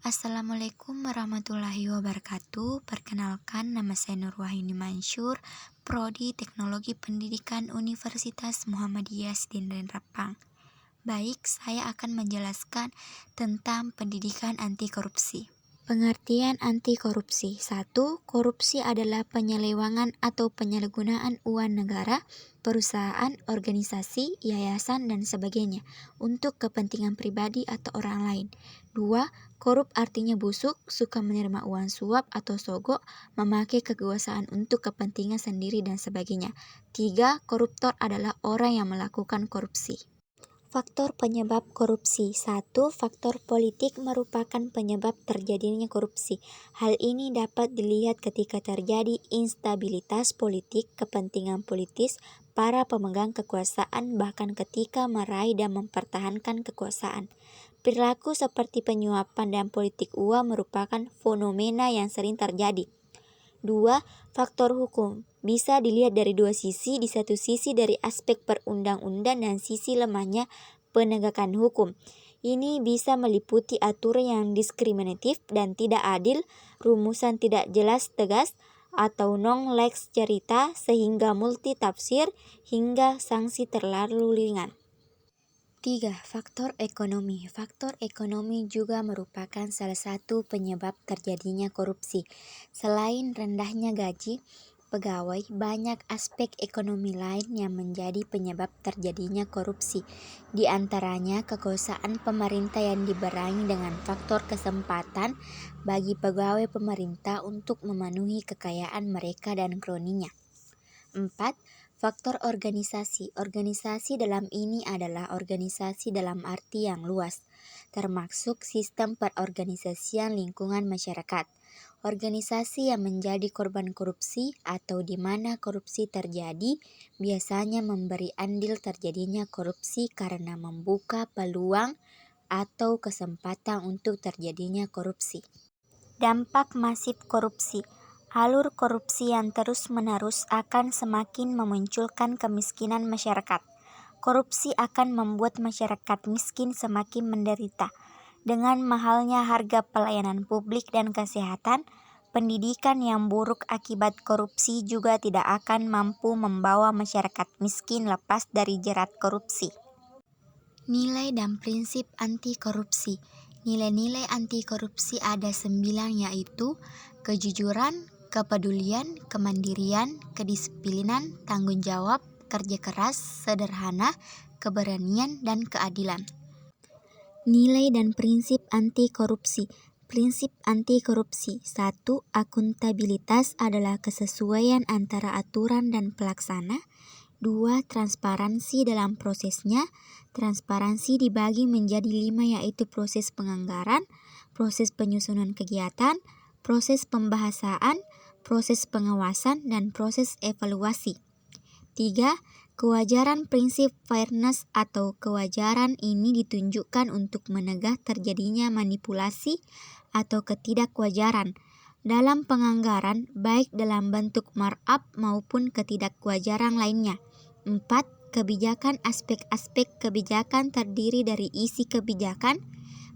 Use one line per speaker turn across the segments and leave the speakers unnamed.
Assalamualaikum warahmatullahi wabarakatuh. Perkenalkan, nama saya Nurwahini Mansyur, Prodi Teknologi Pendidikan Universitas Muhammadiyah Sidin Rapang. Baik, saya akan menjelaskan tentang pendidikan anti korupsi. Pengertian anti korupsi. 1. Korupsi adalah penyelewengan atau penyalahgunaan uang negara, perusahaan, organisasi, yayasan, dan sebagainya untuk kepentingan pribadi atau orang lain. 2. Korup artinya busuk, suka menerima uang suap atau sogok, memakai kekuasaan untuk kepentingan sendiri, dan sebagainya. 3. Koruptor adalah orang yang melakukan korupsi. Faktor penyebab korupsi. 1. Faktor politik merupakan penyebab terjadinya korupsi. Hal ini dapat dilihat ketika terjadi instabilitas politik, kepentingan politis para pemegang kekuasaan, bahkan ketika meraih dan mempertahankan kekuasaan. Perilaku seperti penyuapan dan politik uang merupakan fenomena yang sering terjadi. 2. Faktor hukum bisa dilihat dari dua sisi. Di satu sisi dari aspek perundang-undang dan sisi lemahnya penegakan hukum. Ini bisa meliputi aturan yang diskriminatif dan tidak adil, rumusan tidak jelas tegas, atau non-lex cerita sehingga multi tafsir hingga sanksi terlalu ringan. 3. Faktor ekonomi. Faktor ekonomi juga merupakan salah satu penyebab terjadinya korupsi. Selain rendahnya gaji pegawai, banyak aspek ekonomi lain yang menjadi penyebab terjadinya korupsi. Di antaranya kekuasaan pemerintah yang dibarengi dengan faktor kesempatan bagi pegawai pemerintah untuk memenuhi kekayaan mereka dan kroninya. 4. Faktor organisasi. Organisasi dalam ini adalah organisasi dalam arti yang luas, termasuk sistem perorganisasian lingkungan masyarakat. Organisasi yang menjadi korban korupsi atau di mana korupsi terjadi biasanya memberi andil terjadinya korupsi karena membuka peluang atau kesempatan untuk terjadinya korupsi. Dampak masif korupsi. Alur korupsi yang terus-menerus akan semakin memunculkan kemiskinan masyarakat. Korupsi akan membuat masyarakat miskin semakin menderita. Dengan mahalnya harga pelayanan publik dan kesehatan, pendidikan yang buruk akibat korupsi juga tidak akan mampu membawa masyarakat miskin lepas dari jerat korupsi. Nilai dan prinsip anti korupsi. Nilai-nilai anti korupsi ada 9, yaitu kejujuran, kepedulian, kemandirian, kedisiplinan, tanggung jawab, kerja keras, sederhana, keberanian, dan keadilan. Nilai dan prinsip anti korupsi. Prinsip anti korupsi. 1. Akuntabilitas adalah kesesuaian antara aturan dan pelaksana. 2. Transparansi dalam prosesnya. Transparansi dibagi menjadi 5, yaitu proses penganggaran, proses penyusunan kegiatan, proses pembahasan, proses pengawasan, dan proses evaluasi. 3. Kewajaran. Prinsip fairness atau kewajaran ini ditunjukkan untuk mencegah terjadinya manipulasi atau ketidakwajaran dalam penganggaran, baik dalam bentuk markup maupun ketidakwajaran lainnya. 4. Kebijakan. Aspek-aspek kebijakan terdiri dari isi kebijakan,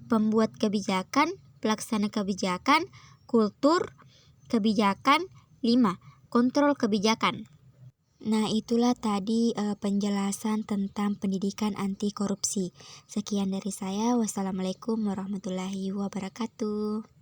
pembuat kebijakan, pelaksana kebijakan, kultur kebijakan. 5. Kontrol kebijakan. Nah, itulah tadi penjelasan tentang pendidikan anti korupsi. Sekian dari saya. Wassalamualaikum warahmatullahi wabarakatuh.